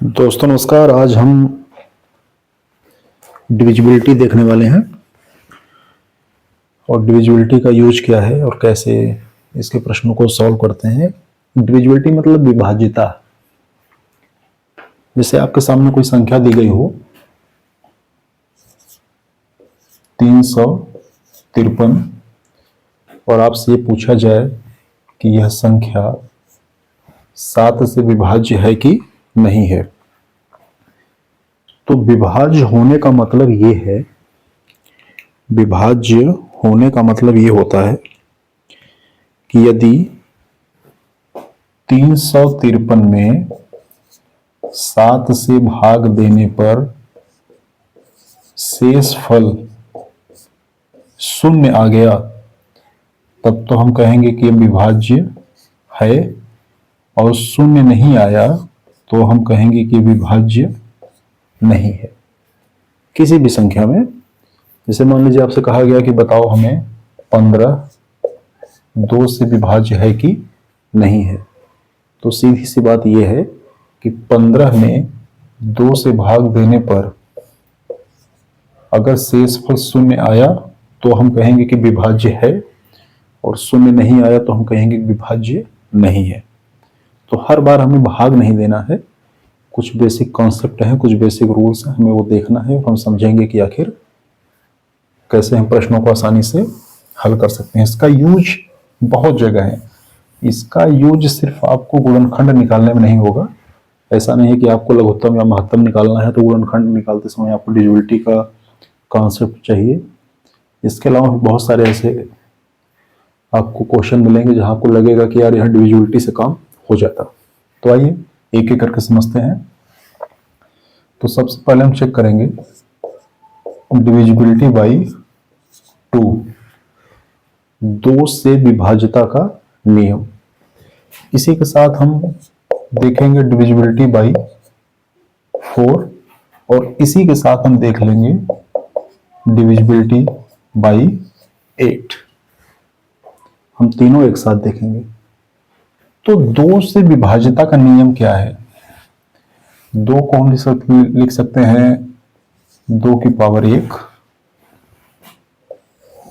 दोस्तों नमस्कार। आज हम डिविजिबिलिटी देखने वाले हैं और डिविजिबिलिटी का यूज क्या है और कैसे इसके प्रश्नों को सॉल्व करते हैं। डिविजिबिलिटी मतलब विभाज्यता। जैसे आपके सामने कोई संख्या दी गई हो 353 और आपसे ये पूछा जाए कि यह संख्या 7 से विभाज्य है कि नहीं है। तो विभाज्य होने का मतलब ये है, विभाज्य होने का मतलब ये होता है कि यदि 353 में 7 से भाग देने पर शेष फल 0 आ गया, तब तो हम कहेंगे कि यह विभाज्य है, और 0 नहीं आया तो हम कहेंगे कि विभाज्य नहीं है। किसी भी संख्या में, जैसे मान लीजिए आपसे कहा गया कि बताओ हमें 15 2 से विभाज्य है कि नहीं है, तो सीधी सी बात यह है कि 15 में 2 से भाग देने पर अगर शेषफल 0 आया तो हम कहेंगे कि विभाज्य है, और 0 नहीं आया तो हम कहेंगे कि विभाज्य नहीं है। तो हर बार हमें भाग नहीं देना है। कुछ बेसिक कॉन्सेप्ट हैं, कुछ बेसिक रूल्स हैं, हमें वो देखना है और हम समझेंगे कि आखिर कैसे हम प्रश्नों को आसानी से हल कर सकते हैं। इसका यूज बहुत जगह है। इसका यूज सिर्फ आपको गुणनखंड निकालने में नहीं होगा। ऐसा नहीं है कि आपको लघुत्तम या महत्तम निकालना है तो गुणनखंड निकालते समय आपको डिविजिबिलिटी का कॉन्सेप्ट चाहिए। इसके अलावा बहुत सारे ऐसे आपको क्वेश्चन मिलेंगे जहां आपको लगेगा कि यार यहाँ डिविजिबिलिटी से काम हो जाता। तो आइए एक एक करके समझते हैं। तो सबसे पहले हम चेक करेंगे डिविजिबिलिटी बाई 2, 2 से विभाज्यता का नियम। इसी के साथ हम देखेंगे डिविजिबिलिटी बाई 4, और इसी के साथ हम देख लेंगे डिविजिबिलिटी बाई 8। हम तीनों एक साथ देखेंगे। तो 2 से विभाज्यता का नियम क्या है? 2 को हम लिख सकते हैं 2 की पावर 1,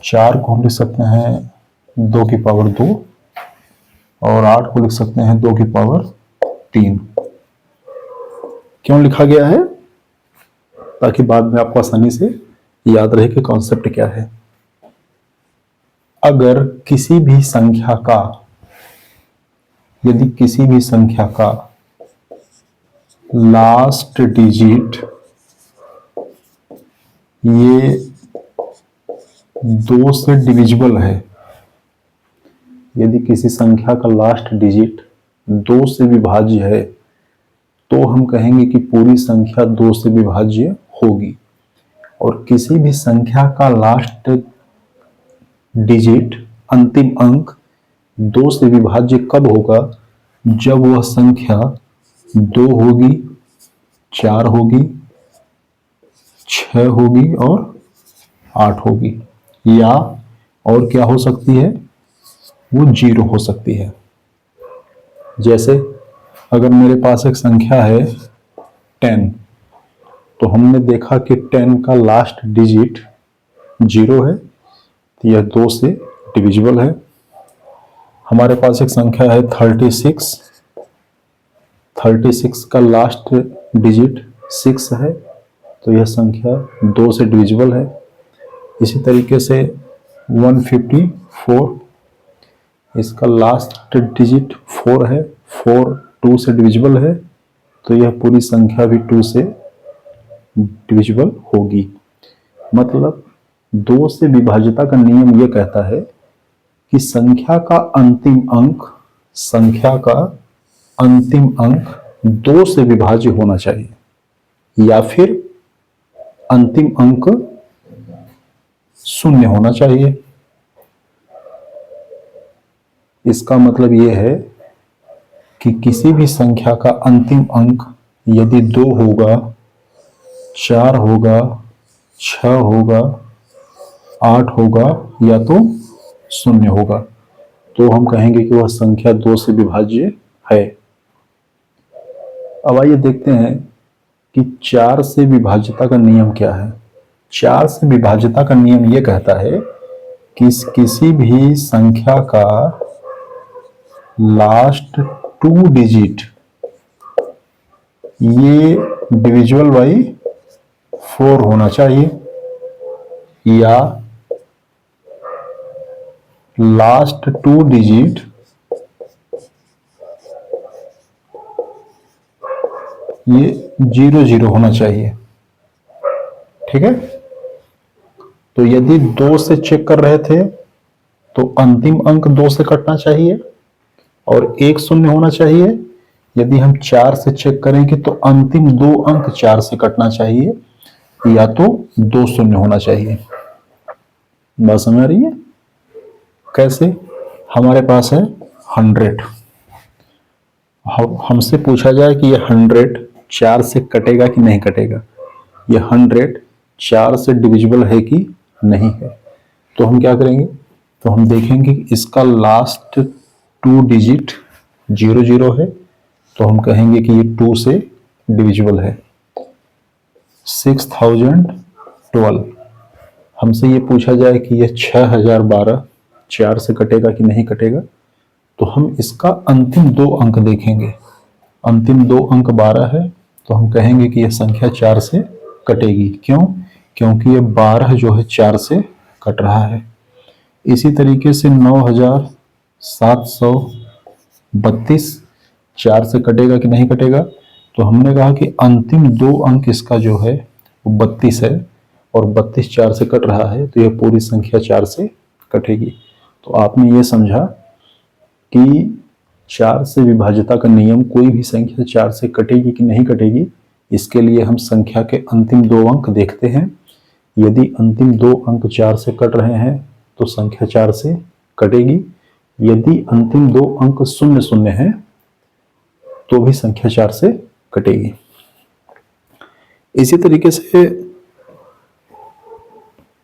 4 को हम लिख सकते हैं 2 की पावर 2, और 8 को लिख सकते हैं 2 की पावर 3। क्यों लिखा गया है? ताकि बाद में आपको आसानी से याद रहे कि कॉन्सेप्ट क्या है। अगर किसी भी संख्या का, यदि किसी भी संख्या का लास्ट डिजिट ये 2 से डिविजिबल है, यदि किसी संख्या का लास्ट डिजिट 2 से विभाज्य है, तो हम कहेंगे कि पूरी संख्या 2 से विभाज्य होगी। और किसी भी संख्या का लास्ट डिजिट, अंतिम अंक 2 से विभाज्य कब होगा? जब वह संख्या 2 होगी, 4 होगी, 6 होगी और 8 होगी, या और क्या हो सकती है? वो 0 हो सकती है। जैसे अगर मेरे पास एक संख्या है 10, तो हमने देखा कि 10 का लास्ट डिजिट 0 है, तो यह 2 से डिविजिबल है। हमारे पास एक संख्या है 36, 36 का लास्ट डिजिट 6 है, तो यह संख्या 2 से डिविजिबल है। इसी तरीके से 154, इसका लास्ट डिजिट 4 है, 4 2 से डिविजिबल है, तो यह पूरी संख्या भी 2 से डिविजिबल होगी। मतलब 2 से विभाज्यता का नियम यह कहता है कि संख्या का अंतिम अंक, संख्या का अंतिम अंक 2 से विभाज्य होना चाहिए, या फिर अंतिम अंक 0 होना चाहिए। इसका मतलब यह है कि किसी भी संख्या का अंतिम अंक यदि 2 होगा, 4 होगा, 6 होगा, 8 होगा, या तो 0 होगा, तो हम कहेंगे कि वह संख्या 2 से विभाज्य है। अब आइए देखते हैं कि 4 से विभाज्यता का नियम क्या है। 4 से विभाज्यता का नियम यह कहता है कि किसी भी संख्या का लास्ट 2 डिजिट ये डिविजिबल बाई 4 होना चाहिए, या लास्ट 2 डिजिट ये 0 होना चाहिए। ठीक है, तो यदि 2 से चेक कर रहे थे तो अंतिम अंक 2 से कटना चाहिए और 1 शून्य होना चाहिए। यदि हम 4 से चेक करेंगे तो अंतिम 2 अंक 4 से कटना चाहिए, या तो 2 शून्य होना चाहिए। बात समझ आ रही है? कैसे? हमारे पास है 100, हमसे पूछा जाए कि ये 100 4 से कटेगा कि नहीं कटेगा। ये 100 4 से डिविजिबल है कि नहीं है। तो हम क्या करेंगे, तो हम देखेंगे कि इसका लास्ट 2 डिजिट 00 है, तो हम कहेंगे कि ये 2 से डिविजिबल है। 6012, हमसे ये पूछा जाए कि ये 6012 4 से कटेगा कि नहीं कटेगा, तो हम इसका अंतिम 2 अंक देखेंगे। अंतिम 2 अंक 12 है, तो हम कहेंगे कि यह संख्या 4 से कटेगी। क्यों? क्योंकि ये 12 जो है 4 से कट रहा है। इसी तरीके से 9732 4 से कटेगा कि नहीं कटेगा, तो हमने कहा कि अंतिम 2 अंक इसका जो है वो 32 है, और 32 4 से कट रहा है, तो यह पूरी संख्या 4 से कटेगी। तो आपने ये समझा कि 4 से विभाज्यता का नियम, कोई भी संख्या 4 से कटेगी कि नहीं कटेगी, इसके लिए हम संख्या के अंतिम 2 अंक देखते हैं। यदि अंतिम 2 अंक 4 से कट रहे हैं तो संख्या 4 से कटेगी। यदि अंतिम 2 अंक 00 है तो भी संख्या 4 से कटेगी। इसी तरीके से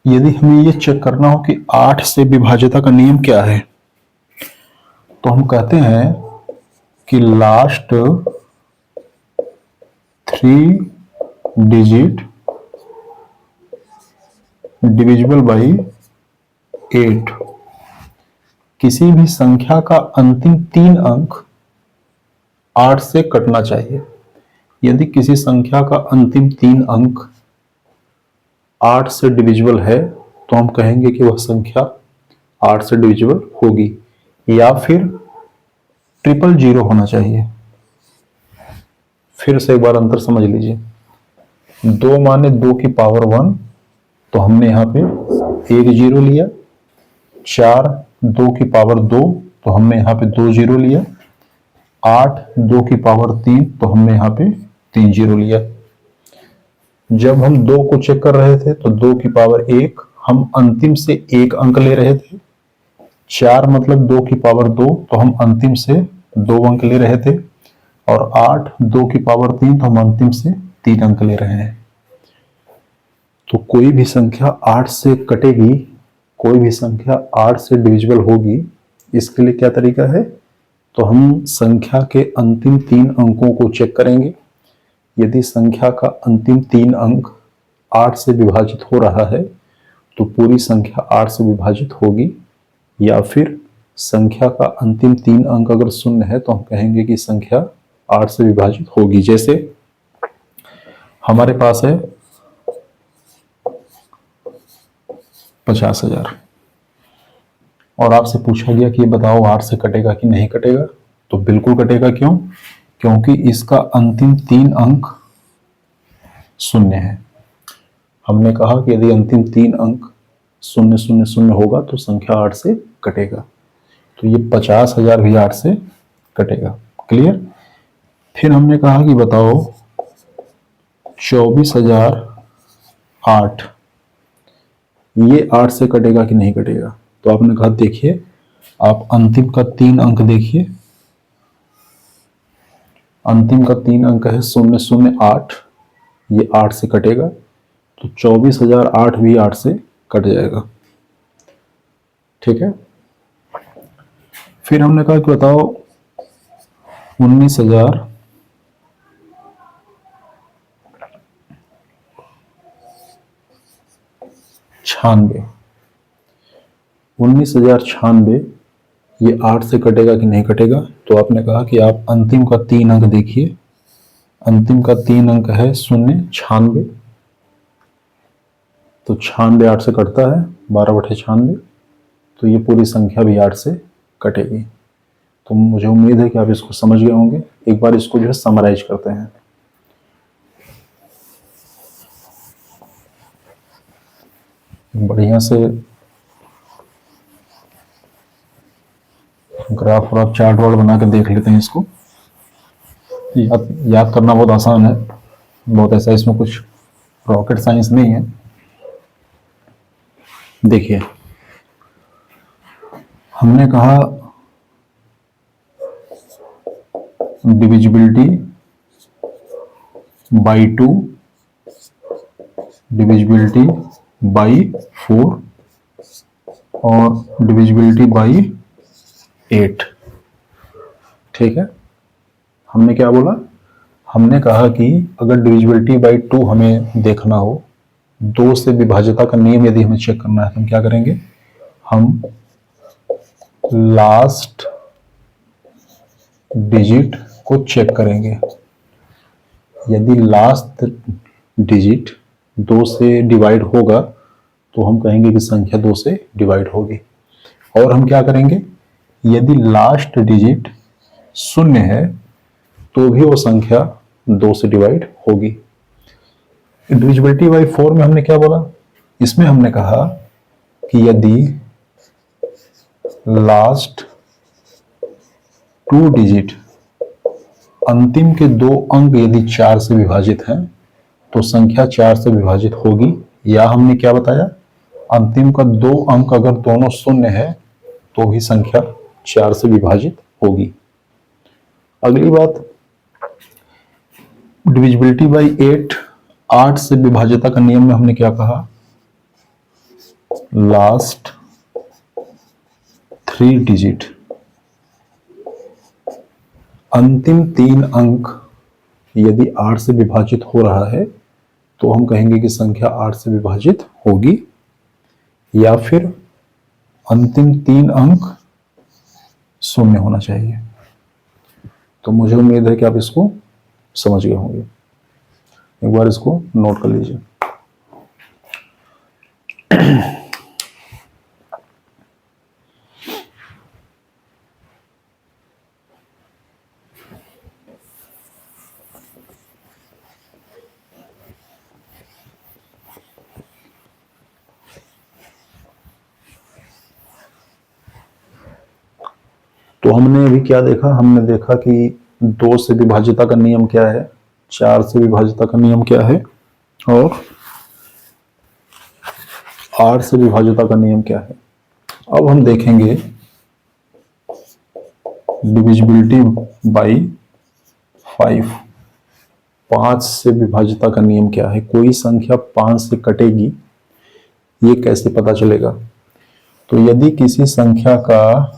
यदि हमें यह चेक करना हो कि 8 से विभाज्यता का नियम क्या है, तो हम कहते हैं कि लास्ट 3 डिजिट डिविजिबल बाई 8। किसी भी संख्या का अंतिम 3 अंक 8 से कटना चाहिए। यदि किसी संख्या का अंतिम 3 अंक 8 से डिविजिबल है तो हम कहेंगे कि वह संख्या 8 से डिविजिबल होगी, या फिर 000 होना चाहिए। फिर से एक बार अंतर समझ लीजिए। 2 माने 2 की पावर 1, तो हमने यहां पे 1 0 लिया। 4 2 की पावर 2, तो हमने यहां पे 2 0 लिया। 8 2 की पावर 3, तो हमने यहां पे 3 0 लिया। जब हम 2 को चेक कर रहे थे तो 2 की पावर 1, हम अंतिम से 1 अंक ले रहे थे। 4 मतलब 2 की पावर 2, तो हम अंतिम से 2 अंक ले रहे थे। और 8 2 की पावर 3, तो हम अंतिम से 3 अंक ले रहे हैं। तो कोई भी संख्या 8 से कटेगी, कोई भी संख्या 8 से डिविजिबल होगी, इसके लिए क्या तरीका है, तो हम संख्या के अंतिम 3 अंकों को चेक करेंगे। यदि संख्या का अंतिम 3 अंक 8 से विभाजित हो रहा है तो पूरी संख्या 8 से विभाजित होगी, या फिर संख्या का अंतिम 3 अंक अगर 0 है तो हम कहेंगे कि संख्या 8 से विभाजित होगी। जैसे हमारे पास है 50,000 और आपसे पूछा गया कि ये बताओ 8 से कटेगा कि नहीं कटेगा, तो बिल्कुल कटेगा। क्यों? क्योंकि इसका अंतिम 3 अंक 0 है। हमने कहा कि यदि अंतिम 3 अंक 000 होगा तो संख्या 8 से कटेगा, तो ये 50,000 भी 8 से कटेगा। क्लियर? फिर हमने कहा कि बताओ 24,008 ये 8 से कटेगा कि नहीं कटेगा, तो आपने कहा देखिए, आप अंतिम का 3 अंक देखिए। अंतिम का 3 अंक है 008, ये 8 से कटेगा, तो 24,008 भी 8 से कट जाएगा। ठीक है। फिर हमने कहा कि बताओ 19,000 96। 19,096 ये 8 से कटेगा कि नहीं कटेगा? तो आपने कहा कि आप अंतिम का 3 अंक देखिए। अंतिम का 3 अंक है 096। तो 96 8 से कटता है, 12/96। तो ये पूरी संख्या भी 8 से कटेगी। तो मुझे उम्मीद है कि आप इसको समझ गए होंगे। एक बार इसको जो है समराइज करते हैं। बढ़िया से ग्राफ और चार्ट वार्ट बना के देख लेते हैं इसको। याद करना बहुत आसान है, बहुत ऐसा इसमें कुछ रॉकेट साइंस नहीं है। देखिए, हमने कहा डिविजिबिलिटी बाई 2, डिविजिबिलिटी बाई 4 और डिविजिबिलिटी बाई 8। ठीक है, हमने क्या बोला? हमने कहा कि अगर डिविजिबिलिटी बाई 2 हमें देखना हो, 2 से विभाज्यता का नियम यदि हमें चेक करना है, तो हम क्या करेंगे? हम लास्ट डिजिट को चेक करेंगे। यदि लास्ट डिजिट 2 से डिवाइड होगा तो हम कहेंगे कि संख्या 2 से डिवाइड होगी। और हम क्या करेंगे? यदि लास्ट डिजिट 0 है तो भी वो संख्या 2 से डिवाइड होगी। डिविजिबिलिटी बाई 4 में हमने क्या बोला? इसमें हमने कहा कि यदि लास्ट 2 डिजिट, अंतिम के 2 अंक यदि 4 से विभाजित हैं तो संख्या 4 से विभाजित होगी। या हमने क्या बताया? अंतिम का 2 अंक अगर दोनों 0 है तो भी संख्या 4 से विभाजित होगी। अगली बात, डिविजिबिलिटी बाई 8, 8 से विभाज्यता का नियम में हमने क्या कहा? लास्ट 3 डिजिट, अंतिम 3 अंक यदि 8 से विभाजित हो रहा है तो हम कहेंगे कि संख्या 8 से विभाजित होगी। या फिर अंतिम 3 अंक 0 होना चाहिए। तो मुझे उम्मीद है कि आप इसको समझ गए होंगे। एक बार इसको नोट कर लीजिए। तो हमने अभी क्या देखा? हमने देखा कि 2 से विभाज्यता का नियम क्या है, 4 से विभाज्यता का नियम क्या है, और 8 से विभाज्यता का नियम क्या है। अब हम देखेंगे डिविजिबिलिटी बाई 5, 5 से विभाज्यता का नियम क्या है। कोई संख्या 5 से कटेगी, ये कैसे पता चलेगा? तो यदि किसी संख्या का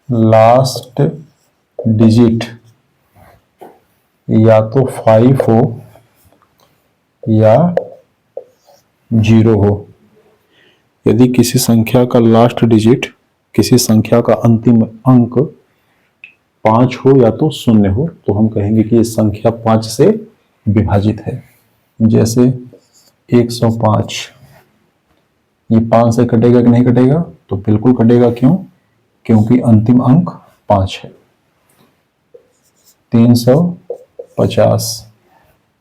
लास्ट डिजिट या तो 5 हो या 0 हो, यदि किसी संख्या का लास्ट डिजिट, किसी संख्या का अंतिम अंक 5 हो या तो 0 हो, तो हम कहेंगे कि ये संख्या 5 से विभाजित है। जैसे 105, ये 5 से कटेगा कि नहीं कटेगा? तो बिल्कुल कटेगा। क्यों? क्योंकि अंतिम अंक 5 है। 350,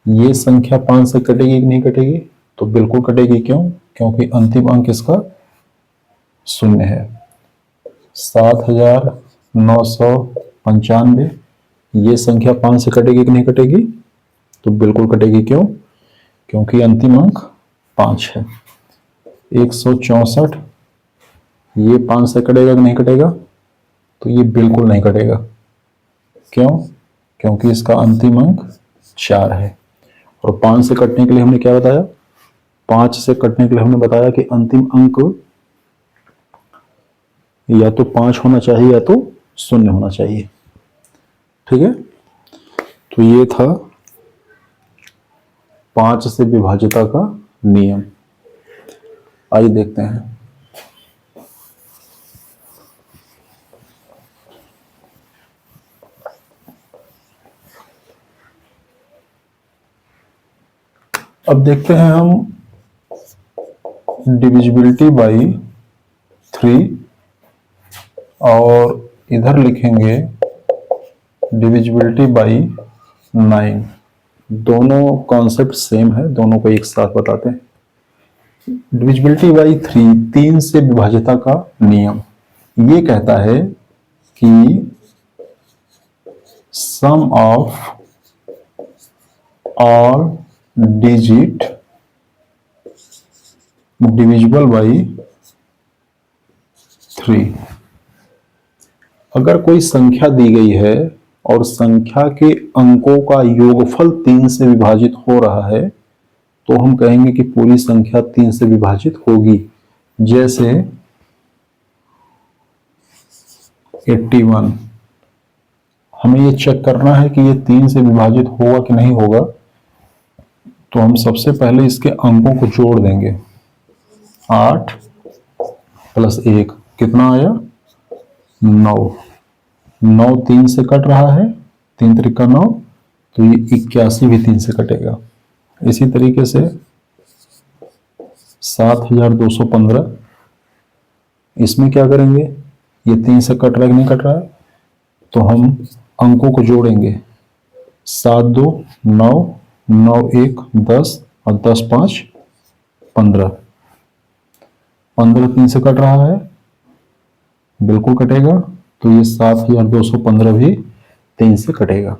ये संख्या 5 से कटेगी कि नहीं कटेगी? तो बिल्कुल कटेगी। क्यों? क्योंकि अंतिम अंक इसका 0 है। 7,995, ये संख्या 5 से कटेगी कि नहीं कटेगी? तो बिल्कुल कटेगी। क्यों? क्योंकि अंतिम अंक 5 है। 164, ये 5 से कटेगा कि नहीं कटेगा? तो ये बिल्कुल नहीं कटेगा। क्यों? क्योंकि इसका अंतिम अंक 4 है। और 5 से कटने के लिए हमने क्या बताया? 5 से कटने के लिए हमने बताया कि अंतिम अंक या तो 5 होना चाहिए या तो 0 होना चाहिए। ठीक है, तो ये था 5 से विभाज्यता का नियम। आइए देखते हैं। अब देखते हैं हम डिविजिबिलिटी बाई 3 और इधर लिखेंगे डिविजिबिलिटी बाई 9। दोनों कॉन्सेप्ट सेम है, दोनों को एक साथ बताते हैं। डिविजिबिलिटी बाई 3, 3 से विभाज्यता का नियम ये कहता है कि sum of all digit divisible by 3। अगर कोई संख्या दी गई है और संख्या के अंकों का योगफल 3 से विभाजित हो रहा है तो हम कहेंगे कि पूरी संख्या 3 से विभाजित होगी। जैसे 81, हमें ये चेक करना है कि ये 3 से विभाजित होगा कि नहीं होगा, तो हम सबसे पहले इसके अंकों को जोड़ देंगे। 8 प्लस 1 कितना आया? 9। 9 3 से कट रहा है, 3 त्रिका 9, तो ये 81 भी 3 से कटेगा। इसी तरीके से 7215, इसमें क्या करेंगे? ये 3 से कट रहा है कि नहीं कट रहा है, तो हम अंकों को जोड़ेंगे। 7 2 9, 9 1 10 और 10 5 15। 15 3 से कट रहा है, बिल्कुल कटेगा, तो ये 7215 भी 3 से कटेगा।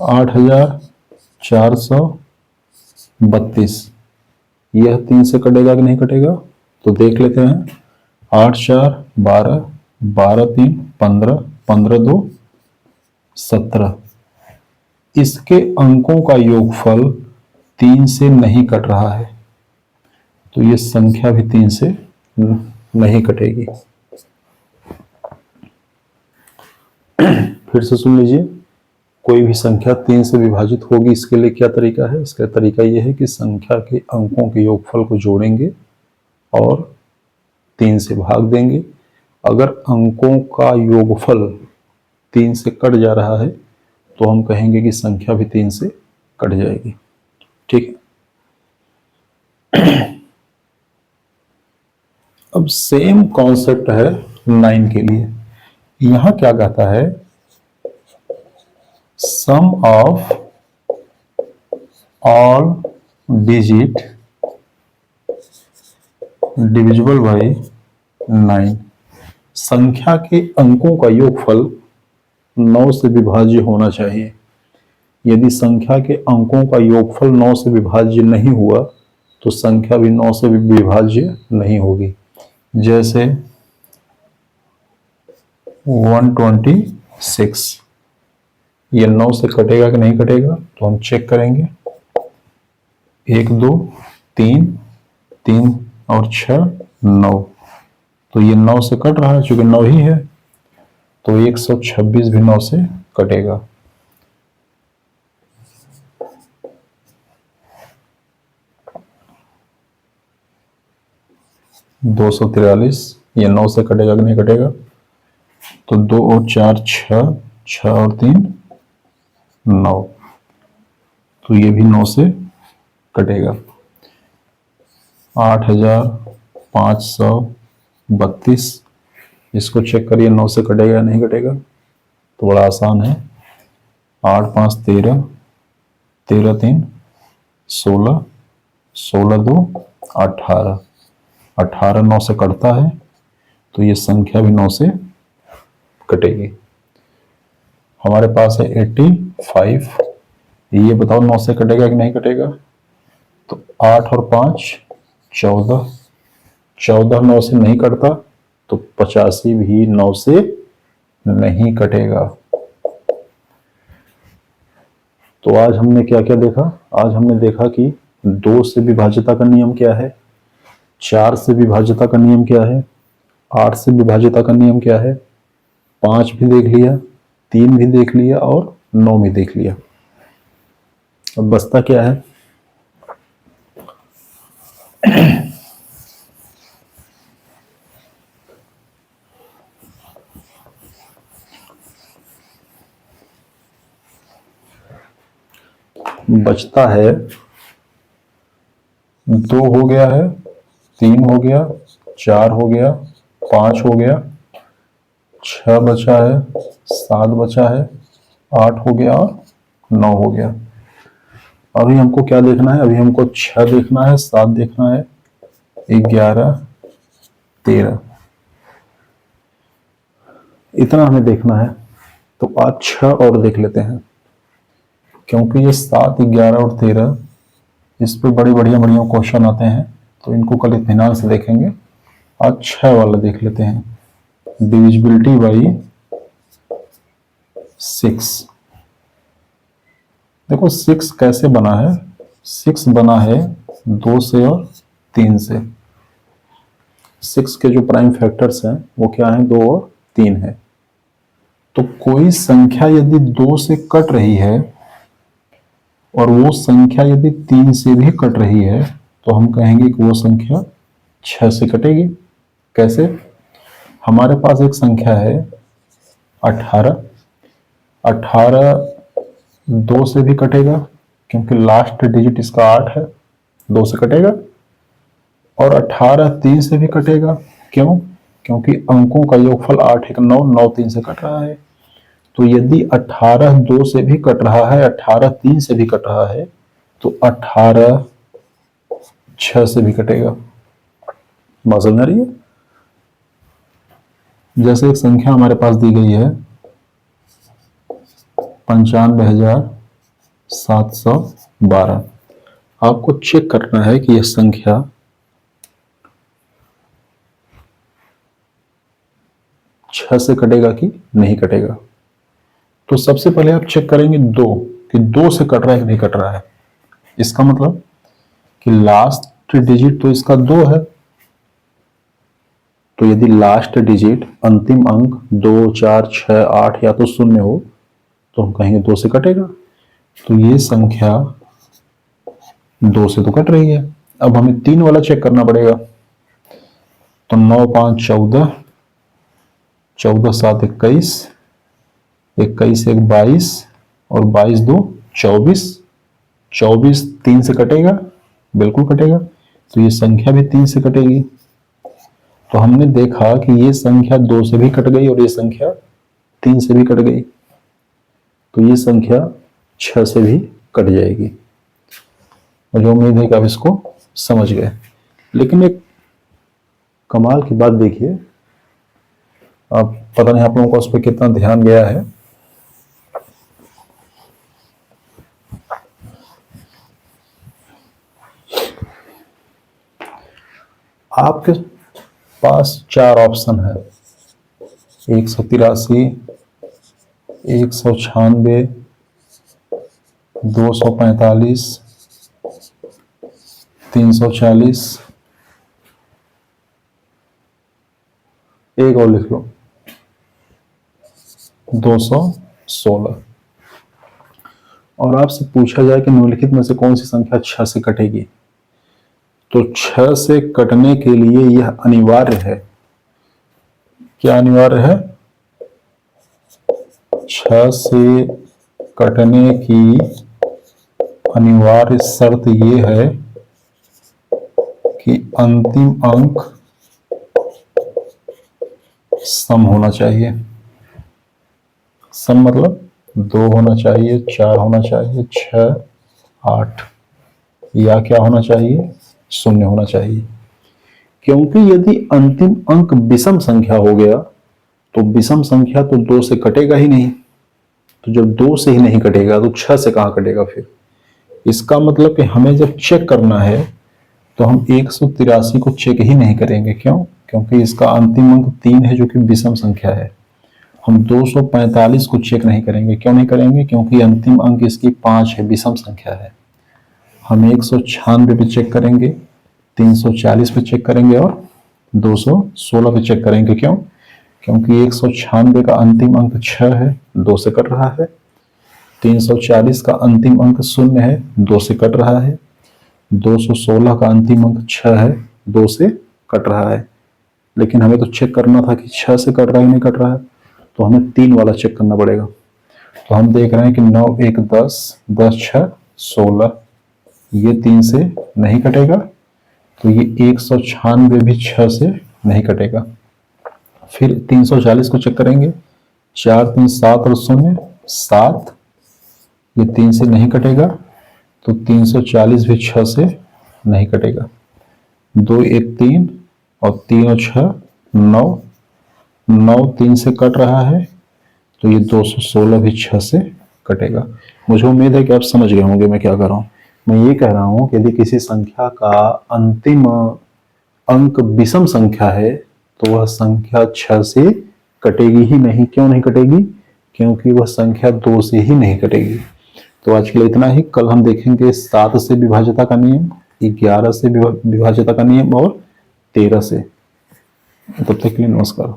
8432, यह 3 से कटेगा कि नहीं कटेगा, तो देख लेते हैं। 8 4 12, 12 3 15, 15 2 17। इसके अंकों का योगफल 3 से नहीं कट रहा है, तो ये संख्या भी 3 से नहीं कटेगी। फिर से सुन लीजिए, कोई भी संख्या 3 से विभाजित होगी, इसके लिए क्या तरीका है? इसका तरीका यह है कि संख्या के अंकों के योगफल को जोड़ेंगे और 3 से भाग देंगे। अगर अंकों का योगफल 3 से कट जा रहा है तो हम कहेंगे कि संख्या भी 3 से कट जाएगी। ठीक है। अब सेम कॉन्सेप्ट है 9 के लिए। यहां क्या कहता है? Sum of all digit divisible by 9। संख्या के अंकों का योगफल 9 से विभाज्य होना चाहिए। यदि संख्या के अंकों का योगफल 9 से विभाज्य नहीं हुआ तो संख्या भी 9 से विभाज्य नहीं होगी। जैसे 126, ये 9 से कटेगा कि नहीं कटेगा, तो हम चेक करेंगे। 1 2 3 3 और 6 9, तो ये 9 से कट रहा है, चूंकि 9 ही है, तो 126 भी 9 से कटेगा। दो 243, ये 9 से कटेगा कि नहीं कटेगा, तो 2 और 4 6, 6 और 3 9, तो ये भी 9 से कटेगा। 8532, इसको चेक करिए 9 से कटेगा या नहीं कटेगा, तो बड़ा आसान है। 8 5 13, 13 3 16, 16 2 18, 18 9 से कटता है, तो ये संख्या भी 9 से कटेगी। हमारे पास है 85, ये बताओ 9 से कटेगा कि नहीं कटेगा, तो 8 और 5 14, 14 9 से नहीं कटता, तो 85 भी 9 से नहीं कटेगा। तो आज हमने क्या क्या देखा? आज हमने देखा कि 2 से विभाज्यता का नियम क्या है, 4 से विभाज्यता का नियम क्या है, 8 से विभाज्यता का नियम क्या है, 5 भी देख लिया, 3 भी देख लिया और 9 भी देख लिया। अब बचता क्या है? बचता है 2 हो गया है, 3 हो गया, 4 हो गया, 5 हो गया, 6 बचा है, 7 बचा है, 8 हो गया और 9 हो गया। अभी हमको क्या देखना है? अभी हमको 6 देखना है, 7 देखना है, 11, 13, इतना हमें देखना है। तो आज 6 और देख लेते हैं, क्योंकि ये 7, 11 और 13 इस पे बड़े बढ़िया बढ़िया क्वेश्चन आते हैं, तो इनको कल इत्मीनान से देखेंगे। आज 6 वाला देख लेते हैं, डिविजिबिलिटी बाई 6। देखो 6 कैसे बना है? 6 बना है 2 से और 3 से। 6 के जो प्राइम फैक्टर्स हैं वो क्या हैं? 2 और 3 है। तो कोई संख्या यदि 2 से कट रही है और वो संख्या यदि 3 से भी कट रही है, तो हम कहेंगे कि वो संख्या 6 से कटेगी। कैसे? हमारे पास एक संख्या है 18। 18 2 से भी कटेगा, क्योंकि लास्ट डिजिट इसका 8 है, 2 से कटेगा। और 18 3 से भी कटेगा। क्यों? क्योंकि अंकों का योगफल 8 1 9, 9 3 से कट रहा है। तो यदि 18 2 से भी कट रहा है, 18 3 से भी कट रहा है, तो 18 6 से भी कटेगा। बात समझ आ रही है? जैसे एक संख्या हमारे पास दी गई है 95,712। आपको चेक करना है कि यह संख्या छह से कटेगा कि नहीं कटेगा। तो सबसे पहले आप चेक करेंगे 2 कि 2 से कट रहा है कि नहीं कट रहा है। इसका मतलब कि लास्ट डिजिट तो इसका 2 है। तो यदि लास्ट डिजिट अंतिम अंक 2 4 6 8 या तो 0 हो, तो हम कहेंगे 2 से कटेगा। तो ये संख्या 2 से तो कट रही है। अब हमें 3 वाला चेक करना पड़ेगा। तो 9 5 14, 14 7 21, 21 1 22 और 22 2 24। 24 3 से कटेगा, बिल्कुल कटेगा। तो ये संख्या भी 3 से कटेगी। तो हमने देखा कि ये संख्या 2 से भी कट गई और ये संख्या 3 से भी कट गई। तो ये संख्या 6 से भी कट जाएगी। मुझे उम्मीद है कि आप इसको समझ गए। लेकिन एक कमाल की बात देखिए, आप पता नहीं आप लोगों का उस पर कितना ध्यान गया है। आपके पास 4 ऑप्शन है, 183, 196, 245, 340, एक और लिख लो 216। और आपसे पूछा जाए कि निम्नलिखित में से कौन सी संख्या 6 से कटेगी, तो 6 से कटने के लिए यह अनिवार्य है। क्या अनिवार्य है? 6 से कटने की अनिवार्य शर्त यह है कि अंतिम अंक सम होना चाहिए। सम मतलब 2 होना चाहिए, 4 होना चाहिए, 6 8, या क्या होना चाहिए? 0 होना चाहिए। क्योंकि यदि अंतिम अंक विषम संख्या हो गया, तो विषम संख्या तो 2 से कटेगा ही नहीं। तो जब 2 से ही नहीं कटेगा तो 6 से कहां कटेगा फिर? इसका मतलब कि हमें जब चेक करना है तो हम 183 को चेक ही नहीं करेंगे। क्यों? क्योंकि इसका अंतिम अंक 3 है जो कि विषम संख्या है। हम 245 को चेक नहीं करेंगे। क्यों नहीं करेंगे? क्योंकि अंतिम अंक इसकी 5 है, विषम संख्या है। हम 196 पे चेक करेंगे, 340 पे चेक करेंगे और 216 पे चेक करेंगे। क्यों? क्योंकि 196 का अंतिम अंक 6 है, 2 से कट रहा है। 340 का अंतिम अंक 0 है, 2 से कट रहा है। 216 का अंतिम अंक 6 है, 2 से कट रहा है, लेकिन हमें तो चेक करना था कि 6 से कट रहा है नहीं कट रहा है, तो हमें 3 वाला चेक करना पड़ेगा। तो हम देख रहे हैं कि 9 1 10, 10 6 16, ये 3 से नहीं कटेगा, तो ये 196 भी 6 से नहीं कटेगा। फिर 340 को चेक करेंगे, 4 3 7 और 0 7, ये 3 से नहीं कटेगा, तो 340 भी 6 से नहीं कटेगा। 2 1 3 और 3 और 6 9, 9 3 से कट रहा है, तो ये 216 भी 6 से कटेगा। मुझे उम्मीद है कि आप समझ गए होंगे मैं क्या कर रहा हूँ। मैं ये कह रहा हूँ कि यदि किसी संख्या का अंतिम अंक विषम संख्या है तो वह संख्या 6 से कटेगी ही नहीं। क्यों नहीं कटेगी? क्योंकि वह संख्या 2 से ही नहीं कटेगी। तो आज के लिए इतना ही। कल हम देखेंगे 7 से विभाज्यता का नियम, 11 से विभाज्यता का नियम और 13 से। तब तक के लिए नमस्कार।